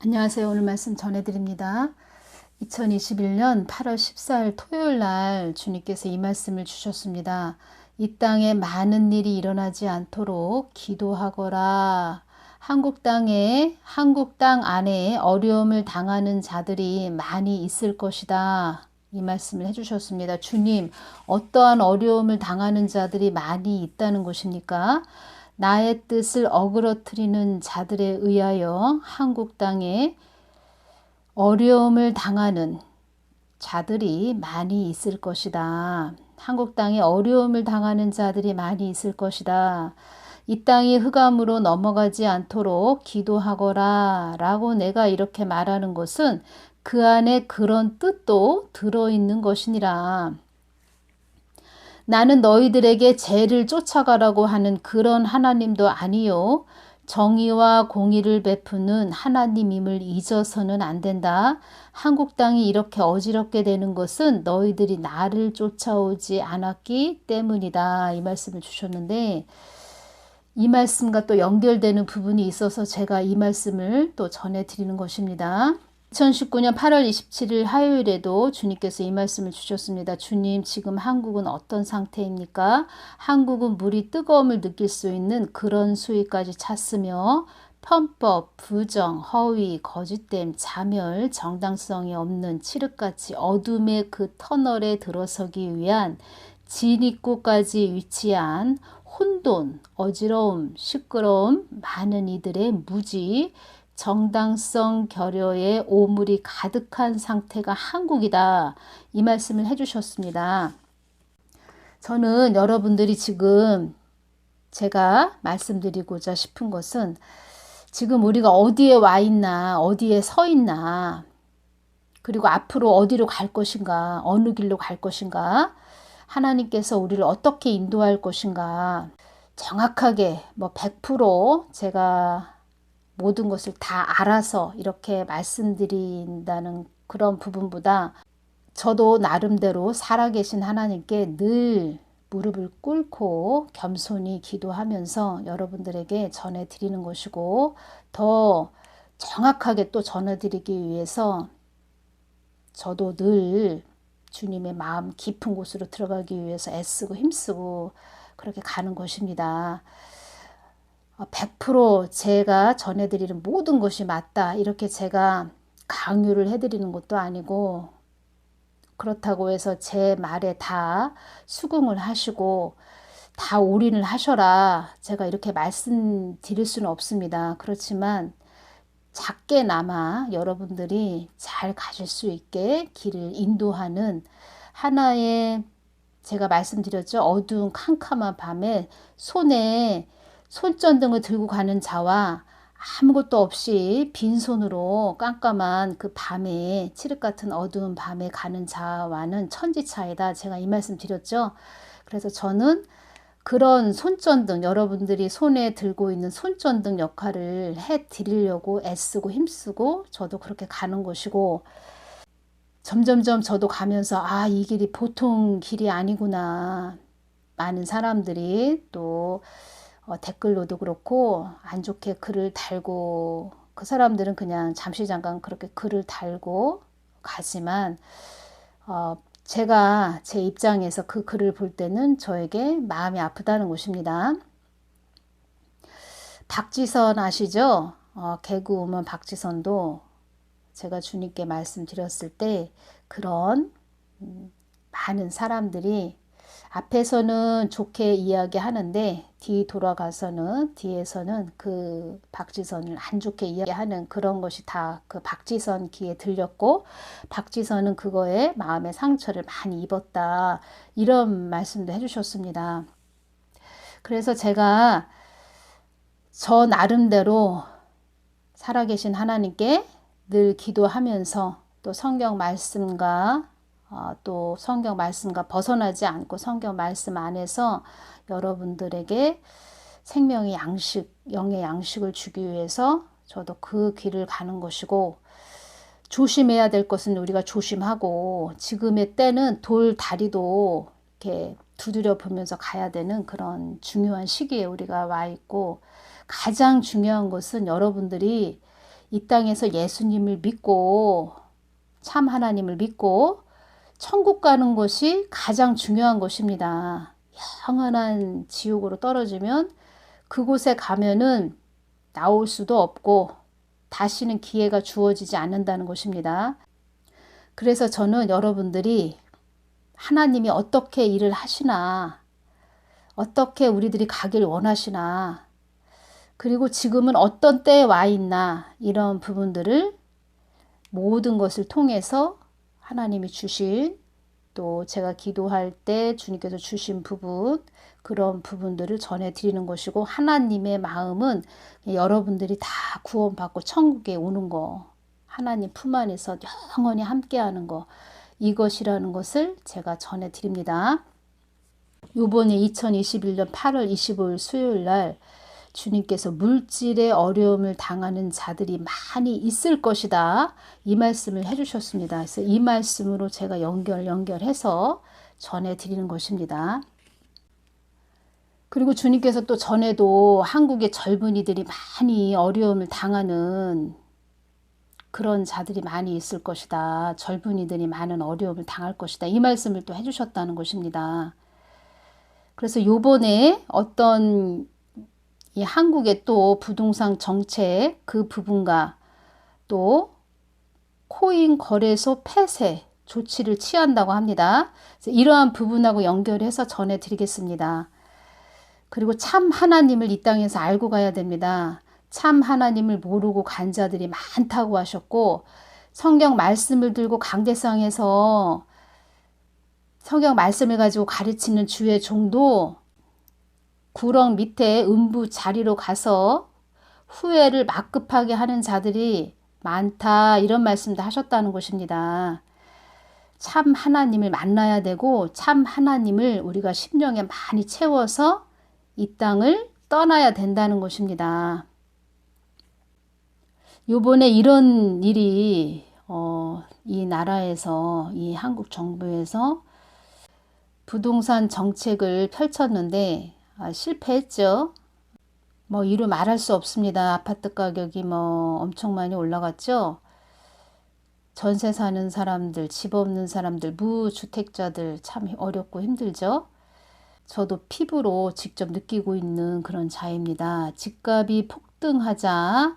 안녕하세요. 오늘 말씀 전해드립니다. 2021년 8월 14일 토요일 날 주님께서 이 말씀을 주셨습니다. 이 땅에 많은 일이 일어나지 않도록 기도하거라. 한국 땅 안에 어려움을 당하는 자들이 많이 있을 것이다. 이 말씀을 해주셨습니다. 주님, 어떠한 어려움을 당하는 자들이 많이 있다는 것입니까? 나의 뜻을 어그러뜨리는 자들에 의하여 한국 땅에 어려움을 당하는 자들이 많이 있을 것이다. 한국 땅에 어려움을 당하는 자들이 많이 있을 것이다. 이 땅이 흑암으로 넘어가지 않도록 기도하거라 라고 내가 이렇게 말하는 것은 그 안에 그런 뜻도 들어있는 것이니라. 나는 너희들에게 죄를 쫓아가라고 하는 그런 하나님도 아니요. 정의와 공의를 베푸는 하나님임을 잊어서는 안 된다. 한국 땅이 이렇게 어지럽게 되는 것은 너희들이 나를 쫓아오지 않았기 때문이다. 이 말씀을 주셨는데 이 말씀과 또 연결되는 부분이 있어서 제가 이 말씀을 또 전해드리는 것입니다. 2019년 8월 27일 화요일에도 주님께서 이 말씀을 주셨습니다. 주님, 지금 한국은 어떤 상태입니까? 한국은 물이 뜨거움을 느낄 수 있는 그런 수위까지 찼으며 편법, 부정, 허위, 거짓됨, 자멸, 정당성이 없는 칠흑같이 어둠의 그 터널에 들어서기 위한 진입구까지 위치한 혼돈, 어지러움, 시끄러움, 많은 이들의 무지, 정당성 결여의 오물이 가득한 상태가 한국이다. 이 말씀을 해주셨습니다. 저는 여러분들이 지금 제가 말씀드리고자 싶은 것은 지금 우리가 어디에 와 있나, 어디에 서 있나, 그리고 앞으로 어디로 갈 것인가, 어느 길로 갈 것인가, 하나님께서 우리를 어떻게 인도할 것인가, 정확하게 100% 제가 모든 것을 다 알아서 이렇게 말씀드린다는 그런 부분보다 저도 나름대로 살아계신 하나님께 늘 무릎을 꿇고 겸손히 기도하면서 여러분들에게 전해드리는 것이고 더 정확하게 또 전해드리기 위해서 저도 늘 주님의 마음 깊은 곳으로 들어가기 위해서 애쓰고 힘쓰고 그렇게 가는 것입니다. 100% 제가 전해드리는 모든 것이 맞다 이렇게 제가 강요를 해드리는 것도 아니고 그렇다고 해서 제 말에 다 수긍을 하시고 다 올인을 하셔라 제가 이렇게 말씀드릴 수는 없습니다. 그렇지만 작게나마 여러분들이 잘 가실 수 있게 길을 인도하는 하나의 제가 말씀드렸죠. 어두운 캄캄한 밤에 손에 손전등을 들고 가는 자와 아무것도 없이 빈손으로 깜깜한 그 밤에 칠흑 같은 어두운 밤에 가는 자와는 천지차이다. 제가 이 말씀 드렸죠. 그래서 저는 그런 손전등 여러분들이 손에 들고 있는 손전등 역할을 해드리려고 애쓰고 힘쓰고 저도 그렇게 가는 것이고 점점점 저도 가면서 이 길이 보통 길이 아니구나. 많은 사람들이 또 댓글로도 그렇고 안 좋게 글을 달고 그 사람들은 그냥 잠시 잠깐 그렇게 글을 달고 가지만 제가 제 입장에서 그 글을 볼 때는 저에게 마음이 아프다는 것입니다. 박지선 아시죠? 개그우먼 박지선도 제가 주님께 말씀드렸을 때 그런 많은 사람들이 앞에서는 좋게 이야기하는데 뒤에서는 그 박지선을 안 좋게 이야기하는 그런 것이 다 그 박지선 귀에 들렸고 박지선은 그거에 마음의 상처를 많이 입었다 이런 말씀도 해주셨습니다. 그래서 제가 저 나름대로 살아계신 하나님께 늘 기도하면서 또 성경 말씀과 벗어나지 않고 성경 말씀 안에서 여러분들에게 생명의 양식, 영의 양식을 주기 위해서 저도 그 길을 가는 것이고 조심해야 될 것은 우리가 조심하고 지금의 때는 돌 다리도 이렇게 두드려 보면서 가야 되는 그런 중요한 시기에 우리가 와 있고 가장 중요한 것은 여러분들이 이 땅에서 예수님을 믿고 참 하나님을 믿고 천국 가는 것이 가장 중요한 것입니다. 영원한 지옥으로 떨어지면 그곳에 가면은 나올 수도 없고 다시는 기회가 주어지지 않는다는 것입니다. 그래서 저는 여러분들이 하나님이 어떻게 일을 하시나, 어떻게 우리들이 가길 원하시나, 그리고 지금은 어떤 때에 와 있나, 이런 부분들을 모든 것을 통해서 하나님이 주신, 또 제가 기도할 때 주님께서 주신 부분, 그런 부분들을 전해드리는 것이고, 하나님의 마음은 여러분들이 다 구원받고 천국에 오는 거, 하나님 품 안에서 영원히 함께하는 거, 이것이라는 것을 제가 전해드립니다. 이번에 2021년 8월 25일 수요일 날 주님께서 물질의 어려움을 당하는 자들이 많이 있을 것이다. 이 말씀을 해주셨습니다. 그래서 이 말씀으로 제가 연결해서 전해드리는 것입니다. 그리고 주님께서 또 전에도 한국의 젊은이들이 많이 어려움을 당하는 그런 자들이 많이 있을 것이다. 젊은이들이 많은 어려움을 당할 것이다. 이 말씀을 또 해주셨다는 것입니다. 그래서 요번에 어떤 이 한국의 또 부동산 정책 그 부분과 또 코인 거래소 폐쇄 조치를 취한다고 합니다. 이러한 부분하고 연결해서 전해드리겠습니다. 그리고 참 하나님을 이 땅에서 알고 가야 됩니다. 참 하나님을 모르고 간 자들이 많다고 하셨고, 성경 말씀을 들고 강대상에서 성경 말씀을 가지고 가르치는 주의 종도 구렁 밑에 음부 자리로 가서 후회를 막급하게 하는 자들이 많다, 이런 말씀도 하셨다는 것입니다. 참 하나님을 만나야 되고 참 하나님을 우리가 심령에 많이 채워서 이 땅을 떠나야 된다는 것입니다. 요번에 이런 일이 이 나라에서, 이 한국 정부에서 부동산 정책을 펼쳤는데 실패했죠. 뭐 이루 말할 수 없습니다. 아파트 가격이 뭐 엄청 많이 올라갔죠. 전세 사는 사람들, 집 없는 사람들, 무주택자들 참 어렵고 힘들죠. 저도 피부로 직접 느끼고 있는 그런 자입니다. 집값이 폭등하자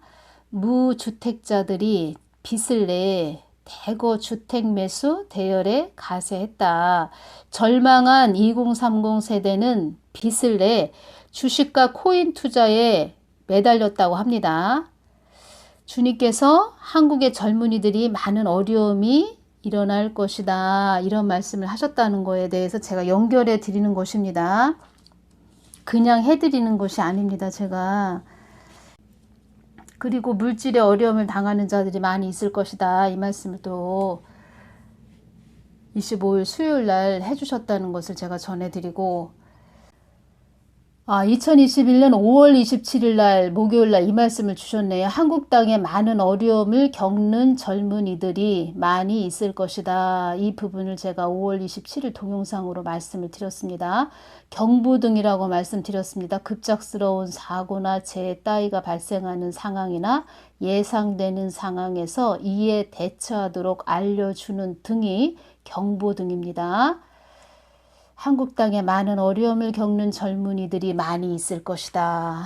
무주택자들이 빚을 내 대거 주택 매수 대열에 가세했다. 절망한 2030 세대는 빚을 내 주식과 코인 투자에 매달렸다고 합니다. 주님께서 한국의 젊은이들이 많은 어려움이 일어날 것이다, 이런 말씀을 하셨다는 거에 대해서 제가 연결해 드리는 것입니다. 그냥 해드리는 것이 아닙니다, 제가. 그리고 물질의 어려움을 당하는 자들이 많이 있을 것이다, 이 말씀을 또 25일 수요일 날 해주셨다는 것을 제가 전해드리고, 2021년 5월 27일 날 목요일 날 이 말씀을 주셨네요. 한국 땅에 많은 어려움을 겪는 젊은이들이 많이 있을 것이다. 이 부분을 제가 5월 27일 동영상으로 말씀을 드렸습니다. 경보등이라고 말씀드렸습니다. 급작스러운 사고나 재해 따위가 발생하는 상황이나 예상되는 상황에서 이에 대처하도록 알려주는 등이 경보등입니다. 한국 땅에 많은 어려움을 겪는 젊은이들이 많이 있을 것이다,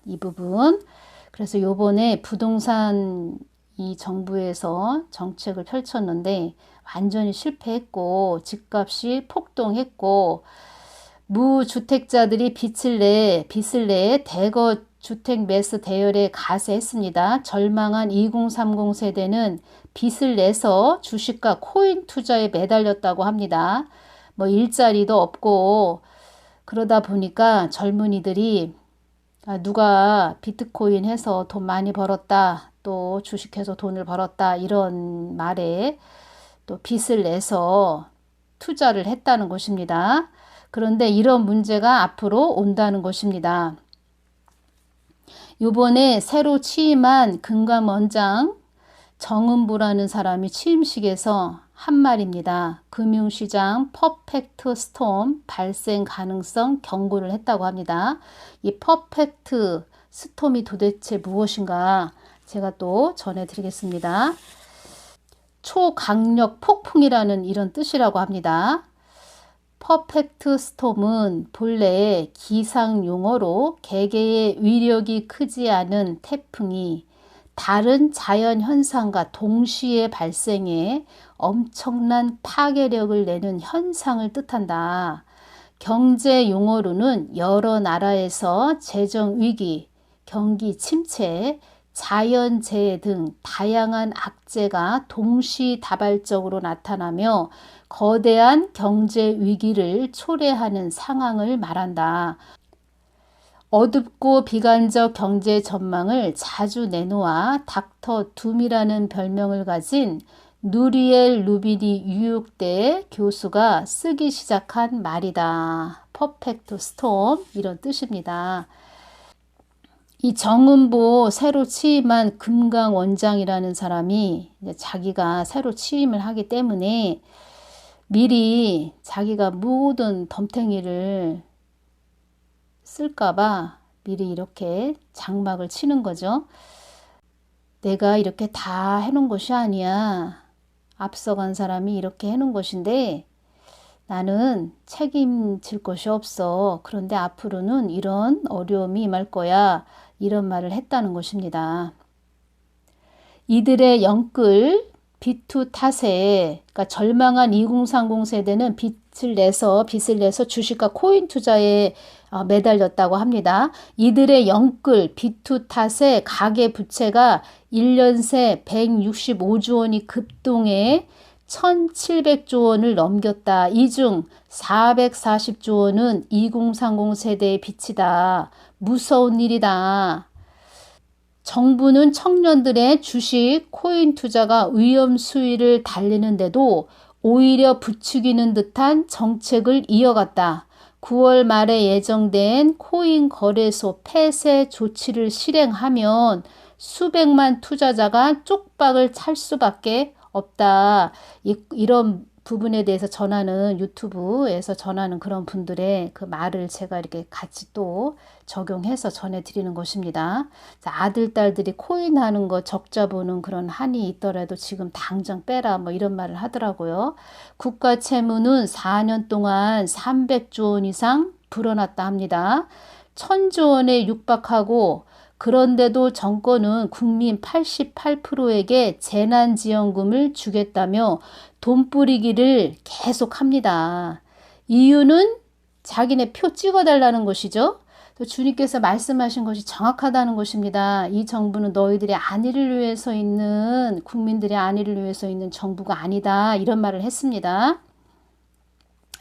이 부분. 그래서 요번에 부동산 이 정부에서 정책을 펼쳤는데 완전히 실패했고, 집값이 폭등했고, 무주택자들이 빚을 내 대거 주택 매수 대열에 가세했습니다. 절망한 2030 세대는 빚을 내서 주식과 코인 투자에 매달렸다고 합니다. 뭐 일자리도 없고 그러다 보니까 젊은이들이 누가 비트코인 해서 돈 많이 벌었다, 또 주식해서 돈을 벌었다, 이런 말에 또 빚을 내서 투자를 했다는 것입니다. 그런데 이런 문제가 앞으로 온다는 것입니다. 요번에 새로 취임한 금감원장 정은보라는 사람이 취임식에서 한 말입니다. 금융시장 퍼펙트 스톰 발생 가능성 경고를 했다고 합니다. 이 퍼펙트 스톰이 도대체 무엇인가? 제가 또 전해드리겠습니다. 초강력 폭풍이라는 이런 뜻이라고 합니다. 퍼펙트 스톰은 본래 기상 용어로 개개의 위력이 크지 않은 태풍이 다른 자연 현상과 동시에 발생해 엄청난 파괴력을 내는 현상을 뜻한다. 경제 용어로는 여러 나라에서 재정 위기, 경기 침체, 자연재해 등 다양한 악재가 동시다발적으로 나타나며 거대한 경제 위기를 초래하는 상황을 말한다. 어둡고 비관적 경제 전망을 자주 내놓아 닥터 둠이라는 별명을 가진 누리엘 루비니 뉴욕대 교수가 쓰기 시작한 말이다. 퍼펙트 스톰 이런 뜻입니다. 이 정은보 새로 취임한 금강 원장이라는 사람이 자기가 새로 취임을 하기 때문에 미리 자기가 모든 덤탱이를 쓸까봐 미리 이렇게 장막을 치는 거죠. 내가 이렇게 다 해놓은 것이 아니야. 앞서간 사람이 이렇게 해놓은 것인데 나는 책임질 것이 없어. 그런데 앞으로는 이런 어려움이 임할 거야. 이런 말을 했다는 것입니다. 이들의 영끌 비투 탓에 그러니까 절망한 2030 세대는 빚을 내서 주식과 코인 투자에 매달렸다고 합니다. 이들의 영끌 비투 탓에 가계 부채가 1년 새 165조 원이 급등해 1700조 원을 넘겼다. 이 중 440조 원은 2030 세대의 빚이다. 무서운 일이다. 정부는 청년들의 주식, 코인 투자가 위험 수위를 달리는데도 오히려 부추기는 듯한 정책을 이어갔다. 9월 말에 예정된 코인 거래소 폐쇄 조치를 실행하면 수백만 투자자가 쪽박을 찰 수밖에 없다. 이런 부분에 대해서 전하는 유튜브에서 전하는 그런 분들의 그 말을 제가 이렇게 같이 또 적용해서 전해드리는 것입니다. 아들, 딸들이 코인 하는 거 적자 보는 그런 한이 있더라도 지금 당장 빼라 뭐 이런 말을 하더라고요. 국가 채무는 4년 동안 300조 원 이상 불어났다 합니다. 1000조 원에 육박하고 그런데도 정권은 국민 88%에게 재난지원금을 주겠다며 돈 뿌리기를 계속합니다. 이유는 자기네 표 찍어달라는 것이죠. 주님께서 말씀하신 것이 정확하다는 것입니다. 이 정부는 너희들의 안위를 위해서 있는 국민들의 안위를 위해서 있는 정부가 아니다. 이런 말을 했습니다.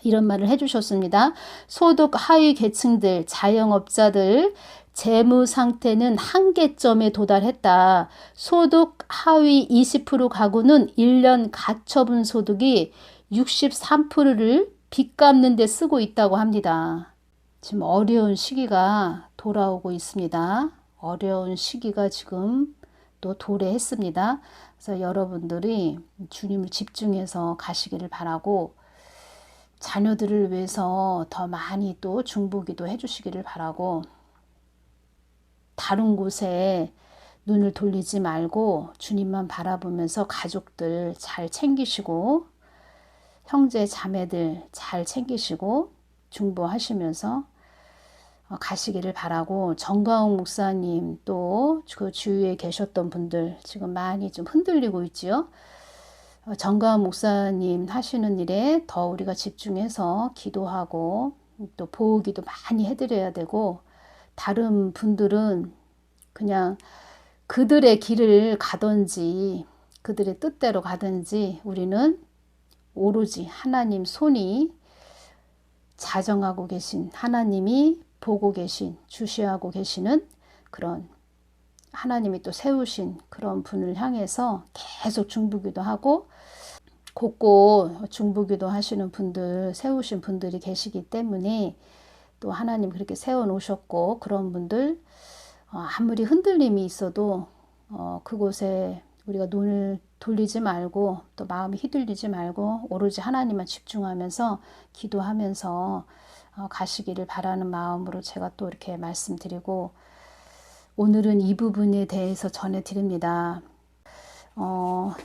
이런 말을 해주셨습니다. 소득 하위 계층들, 자영업자들 재무 상태는 한계점에 도달했다. 소득 하위 20% 가구는 1년 가처분 소득이 63%를 빚 갚는 데 쓰고 있다고 합니다. 지금 어려운 시기가 돌아오고 있습니다. 어려운 시기가 지금 또 도래했습니다. 그래서 여러분들이 주님을 집중해서 가시기를 바라고 자녀들을 위해서 더 많이 또 중보기도 해주시기를 바라고 다른 곳에 눈을 돌리지 말고 주님만 바라보면서 가족들 잘 챙기시고 형제 자매들 잘 챙기시고 중보하시면서 가시기를 바라고 정가웅 목사님 또 그 주위에 계셨던 분들 지금 많이 좀 흔들리고 있지요. 정가웅 목사님 하시는 일에 더 우리가 집중해서 기도하고 또 보호기도 많이 해드려야 되고 다른 분들은 그냥 그들의 길을 가든지 그들의 뜻대로 가든지 우리는 오로지 하나님 손이 자정하고 계신 하나님이 보고 계신 주시하고 계시는 그런 하나님이 또 세우신 그런 분을 향해서 계속 중보기도 하고 곳곳 중보기도 하시는 분들 세우신 분들이 계시기 때문에 또 하나님 그렇게 세워놓으셨고 그런 분들 아무리 흔들림이 있어도 그곳에 우리가 눈을 돌리지 말고 또 마음이 휘둘리지 말고 오로지 하나님만 집중하면서 기도하면서 가시기를 바라는 마음으로 제가 또 이렇게 말씀드리고 오늘은 이 부분에 대해서 전해드립니다.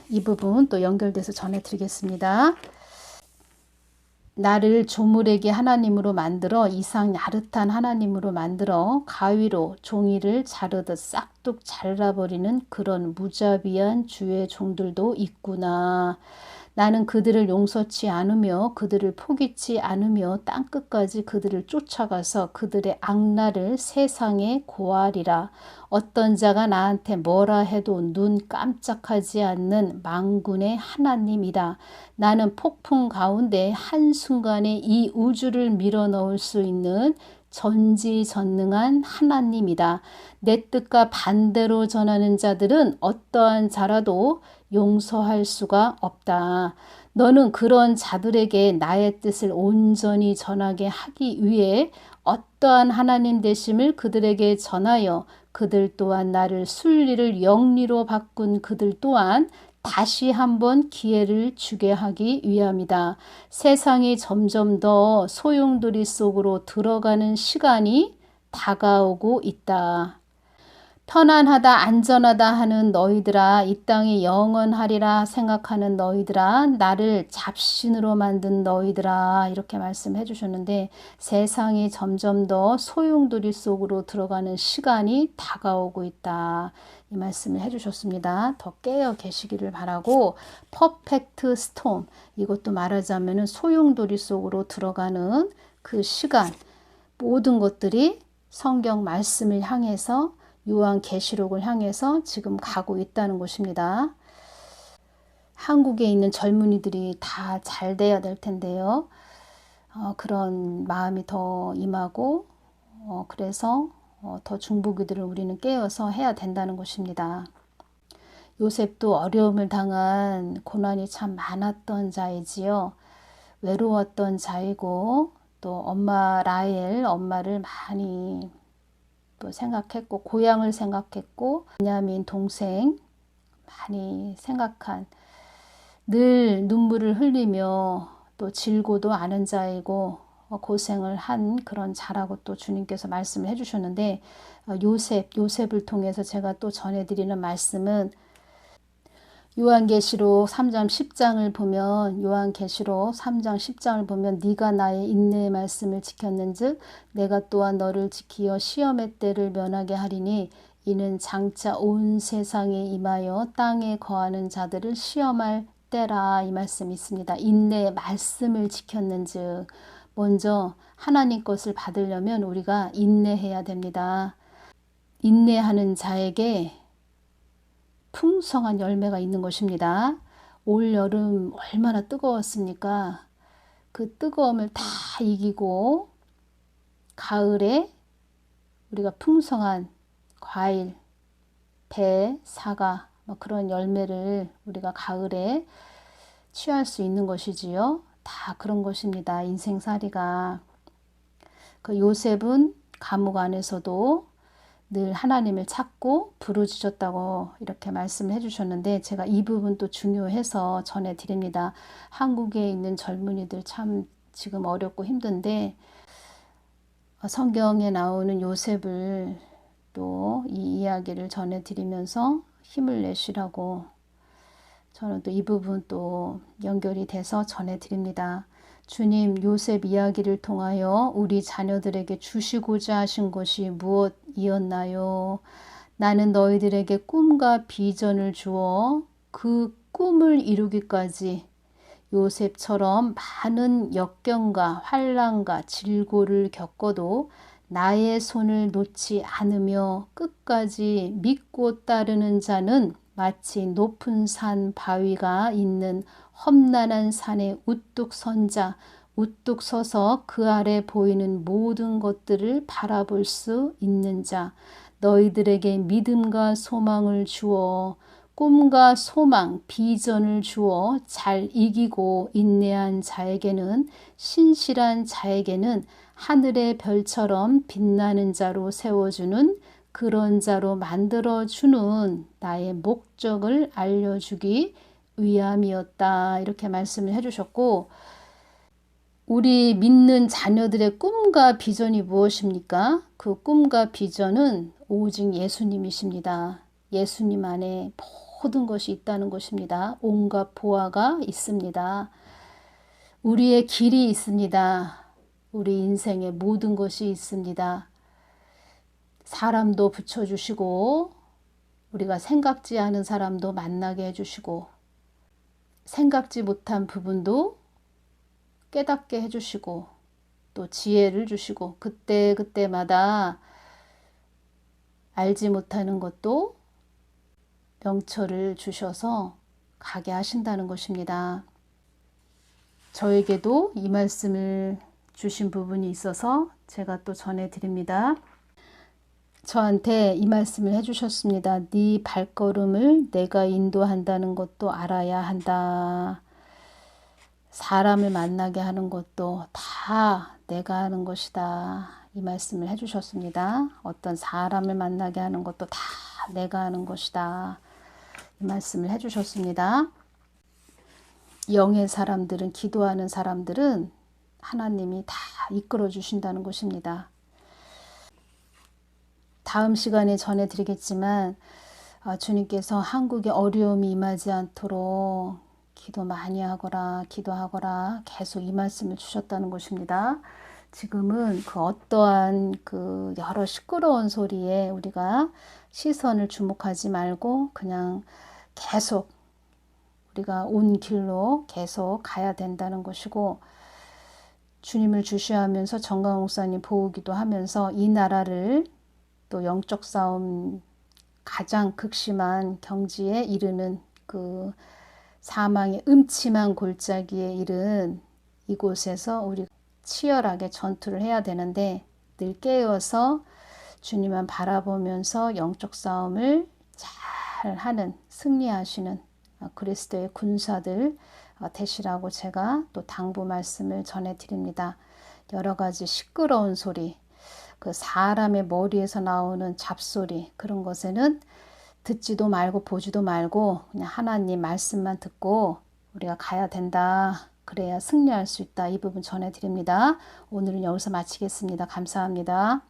이 부분 또 연결돼서 전해드리겠습니다. 나를 조물에게 하나님으로 만들어 이상 야릇한 하나님으로 만들어 가위로 종이를 자르듯 싹둑 잘라버리는 그런 무자비한 주의 종들도 있구나. 나는 그들을 용서치 않으며 그들을 포기치 않으며 땅끝까지 그들을 쫓아가서 그들의 악랄을 세상에 고하리라. 어떤 자가 나한테 뭐라 해도 눈 깜짝하지 않는 만군의 하나님이다. 나는 폭풍 가운데 한순간에 이 우주를 밀어넣을 수 있는 전지전능한 하나님이다. 내 뜻과 반대로 전하는 자들은 어떠한 자라도 용서할 수가 없다. 너는 그런 자들에게 나의 뜻을 온전히 전하게 하기 위해 어떠한 하나님 되심을 그들에게 전하여 그들 또한 나를 순리를 영리로 바꾼 그들 또한 다시 한번 기회를 주게 하기 위함이다. 세상이 점점 더 소용돌이 속으로 들어가는 시간이 다가오고 있다. 편안하다 안전하다 하는 너희들아, 이 땅이 영원하리라 생각하는 너희들아, 나를 잡신으로 만든 너희들아, 이렇게 말씀해 주셨는데 세상이 점점 더 소용돌이 속으로 들어가는 시간이 다가오고 있다. 이 말씀을 해주셨습니다. 더 깨어 계시기를 바라고, 퍼펙트 스톰, 이것도 말하자면 소용돌이 속으로 들어가는 그 시간, 모든 것들이 성경 말씀을 향해서 요한계시록을 향해서 지금 가고 있다는 것입니다. 한국에 있는 젊은이들이 다 잘 돼야 될 텐데요. 그런 마음이 더 임하고 그래서 더 중보기도를 우리는 깨어서 해야 된다는 것입니다. 요셉도 어려움을 당한 고난이 참 많았던 자이지요. 외로웠던 자이고 또 엄마 라헬 엄마를 많이 또 생각했고 고향을 생각했고 베냐민 동생 많이 생각한, 늘 눈물을 흘리며 또 질고도 않은 자이고 고생을 한 그런 자라고 또 주님께서 말씀을 해주셨는데, 요셉을 통해서 제가 또 전해드리는 말씀은 요한계시록 3장 10장을 보면, 요한계시록 3장 10장을 보면 네가 나의 인내의 말씀을 지켰는즉 내가 또한 너를 지키어 시험의 때를 면하게 하리니 이는 장차 온 세상에 임하여 땅에 거하는 자들을 시험할 때라. 이 말씀이 있습니다. 인내의 말씀을 지켰는즉, 먼저 하나님 것을 받으려면 우리가 인내해야 됩니다. 인내하는 자에게 풍성한 열매가 있는 것입니다. 올 여름 얼마나 뜨거웠습니까? 그 뜨거움을 다 이기고 가을에 우리가 풍성한 과일, 배, 사과 그런 열매를 우리가 가을에 취할 수 있는 것이지요. 다 그런 것입니다. 인생살이가. 그 요셉은 감옥 안에서도 늘 하나님을 찾고 부르짖었다고 이렇게 말씀을 해주셨는데, 제가 이 부분 또 중요해서 전해드립니다. 한국에 있는 젊은이들 참 지금 어렵고 힘든데 성경에 나오는 요셉을 또 이 이야기를 전해드리면서 힘을 내시라고 저는 또 이 부분 또 연결이 돼서 전해드립니다. 주님, 요셉 이야기를 통하여 우리 자녀들에게 주시고자 하신 것이 무엇이었나요? 나는 너희들에게 꿈과 비전을 주어 그 꿈을 이루기까지 요셉처럼 많은 역경과 환난과 질고를 겪어도 나의 손을 놓지 않으며 끝까지 믿고 따르는 자는 마치 높은 산 바위가 있는 험난한 산에 우뚝 선 자, 우뚝 서서 그 아래 보이는 모든 것들을 바라볼 수 있는 자, 너희들에게 믿음과 소망을 주어 꿈과 소망, 비전을 주어 잘 이기고 인내한 자에게는, 신실한 자에게는 하늘의 별처럼 빛나는 자로 세워주는 그런 자로 만들어주는 나의 목적을 알려주기 위함이었다. 이렇게 말씀을 해주셨고, 우리 믿는 자녀들의 꿈과 비전이 무엇입니까? 그 꿈과 비전은 오직 예수님이십니다. 예수님 안에 모든 것이 있다는 것입니다. 온갖 보화가 있습니다. 우리의 길이 있습니다. 우리 인생의 모든 것이 있습니다. 사람도 붙여주시고 우리가 생각지 않은 사람도 만나게 해주시고 생각지 못한 부분도 깨닫게 해주시고 또 지혜를 주시고 그때그때마다 알지 못하는 것도 명철을 주셔서 가게 하신다는 것입니다. 저에게도 이 말씀을 주신 부분이 있어서 제가 또 전해드립니다. 저한테 이 말씀을 해주셨습니다. 네 발걸음을 내가 인도한다는 것도 알아야 한다. 사람을 만나게 하는 것도 다 내가 하는 것이다. 이 말씀을 해주셨습니다. 어떤 사람을 만나게 하는 것도 다 내가 하는 것이다. 이 말씀을 해주셨습니다. 영의 사람들은, 기도하는 사람들은 하나님이 다 이끌어 주신다는 것입니다. 다음 시간에 전해드리겠지만 주님께서 한국에 어려움이 임하지 않도록 기도 많이 하거라, 기도하거라 계속 이 말씀을 주셨다는 것입니다. 지금은 그 어떠한 그 여러 시끄러운 소리에 우리가 시선을 주목하지 말고 그냥 계속 우리가 온 길로 계속 가야 된다는 것이고, 주님을 주시하면서 정강 목사님 보기도 하면서 이 나라를 또 영적 싸움 가장 극심한 경지에 이르는 그 사망의 음침한 골짜기에 이른 이곳에서 우리 치열하게 전투를 해야 되는데 늘 깨어서 주님만 바라보면서 영적 싸움을 잘 하는, 승리하시는 그리스도의 군사들 되시라고 제가 또 당부 말씀을 전해드립니다. 여러 가지 시끄러운 소리, 그 사람의 머리에서 나오는 잡소리, 그런 것에는 듣지도 말고 보지도 말고 그냥 하나님 말씀만 듣고 우리가 가야 된다. 그래야 승리할 수 있다. 이 부분 전해드립니다. 오늘은 여기서 마치겠습니다. 감사합니다.